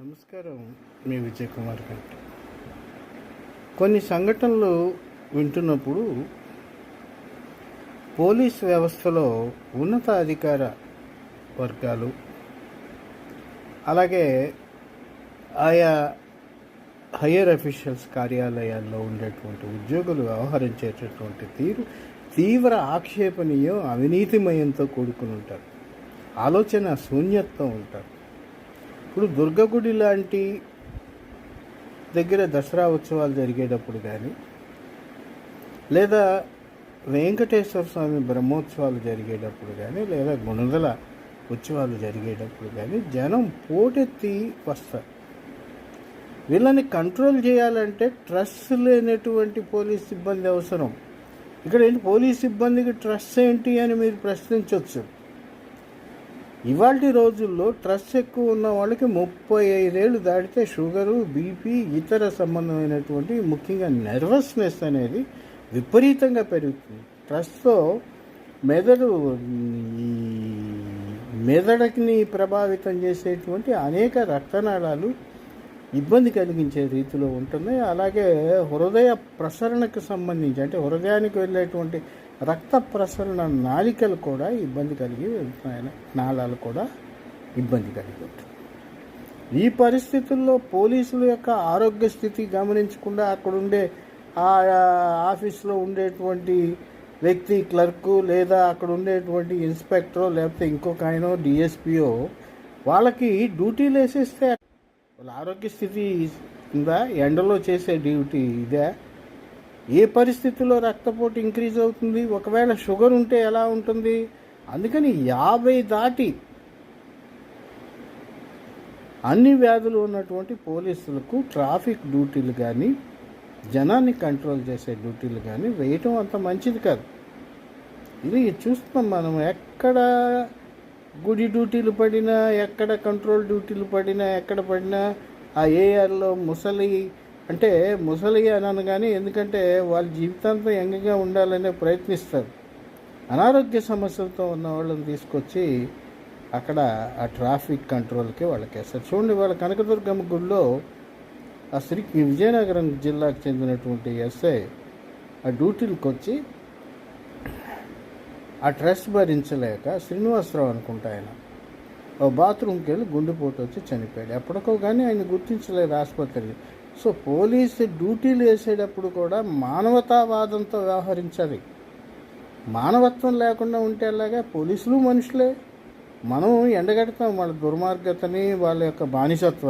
నమస్కారం. మీ విజయ్ కుమార్ గారు. కొన్ని సంఘటనలు వింటున్నప్పుడు పోలీస్ వ్యవస్థలో ఉన్నత అధికార వర్గాలు, అలాగే ఆయా హయ్యర్ అఫీషియల్స్ కార్యాలయాల్లో ఉండేటువంటి ఉద్యోగులు వ్యవహరించేటటువంటి తీరు తీవ్ర ఆక్షేపణీయం, అవినీతిమయంతో కూడుకుని ఉంటారు. ఆలోచన శూన్యత్వం ఉంటారు. ఇప్పుడు దుర్గగుడి లాంటి దగ్గర దసరా ఉత్సవాలు జరిగేటప్పుడు కానీ, లేదా వెంకటేశ్వర స్వామి బ్రహ్మోత్సవాలు జరిగేటప్పుడు కానీ, లేదా గుణదల ఉత్సవాలు జరిగేటప్పుడు కానీ జనం పోటెత్తి వస్తారు. వీళ్ళని కంట్రోల్ చేయాలంటే ట్రస్ట్ లేనటువంటి పోలీస్ సిబ్బంది అవసరం. ఇక్కడ ఏంటి, పోలీస్ సిబ్బందికి ట్రస్ట్ ఏంటి అని మీరు ప్రశ్నించవచ్చు. ఇవాళ రోజుల్లో ట్రస్ట్ ఎక్కువ ఉన్న వాళ్ళకి 35 ఏళ్ళు దాటితే షుగరు, బీపీ, ఇతర సంబంధమైనటువంటి ముఖ్యంగా నర్వస్నెస్ అనేది విపరీతంగా పెరుగుతుంది. ట్రస్ట్తో మెదడుని ప్రభావితం చేసేటువంటి అనేక రక్తనాళాలు ఇబ్బంది కలిగించే రీతిలో ఉంటుంది. అలాగే హృదయ ప్రసరణకు సంబంధించి, అంటే హృదయానికి వెళ్ళేటువంటి రక్త ప్రసరణ నాళికలు కూడా ఇబ్బంది కలిగి వెళ్తున్నాయి, నాళాలు కూడా ఇబ్బంది కలిగి ఉంటుంది. ఈ పరిస్థితుల్లో పోలీసుల యొక్క ఆరోగ్య స్థితి గమనించకుండా అక్కడుండే ఆ ఆఫీస్లో ఉండేటువంటి వ్యక్తి, క్లర్కు, లేదా అక్కడ ఉండేటువంటి ఇన్స్పెక్టరో లేకపోతే ఇంకొక ఆయనో డిఎస్పీఓ వాళ్ళకి డ్యూటీలు వేసేస్తే వాళ్ళ ఆరోగ్య స్థితి ఉందా? ఎండలో చేసే డ్యూటీ ఇదే? ఏ పరిస్థితుల్లో రక్తపోటు ఇంక్రీజ్ అవుతుంది? ఒకవేళ షుగర్ ఉంటే ఎలా ఉంటుంది? అందుకని 50 దాటి అన్ని వ్యాధులు ఉన్నటువంటి పోలీసులకు ట్రాఫిక్ డ్యూటీలు కానీ, జనాన్ని కంట్రోల్ చేసే డ్యూటీలు కానీ వేయటం అంత మంచిది కాదు. ఇది చూస్తున్నాం మనం. ఎక్కడ గుడి డ్యూటీలు పడినా, ఎక్కడ కంట్రోల్ డ్యూటీలు పడినా, ఎక్కడ పడినా ఆ ఏఆర్లో ముసలి అనను కానీ, ఎందుకంటే వాళ్ళ జీవితాంతం యంగ్గా ఉండాలనే ప్రయత్నిస్తారు. అనారోగ్య సమస్యలతో ఉన్న వాళ్ళని తీసుకొచ్చి అక్కడ ఆ ట్రాఫిక్ కంట్రోల్కి వాళ్ళకి వేస్తారు. చూడండి, వాళ్ళ కనకదుర్గమ్మ గుడిలో ఆ విజయనగరం జిల్లాకు చెందినటువంటి ఎస్ఐ ఆ డ్యూటీలకు వచ్చి ఆ ట్రెస్ట్ భరించలేక, శ్రీనివాసరావు అనుకుంటా ఆయన, బాత్రూమ్కి వెళ్ళి గుండెపోటు వచ్చి చనిపోయాడు. ఎప్పటికో కానీ ఆయన గుర్తించలేదు ఆసుపత్రిని. సో పోలీసు డ్యూటీలు వేసేటప్పుడు కూడా మానవతావాదంతో వ్యవహరించాలి. మానవత్వం లేకుండా ఉంటే అలాగా. పోలీసులు మనుషులే. మనం ఎండగడతాం వాళ్ళ దుర్మార్గతని, వాళ్ళ యొక్క బానిసత్వం.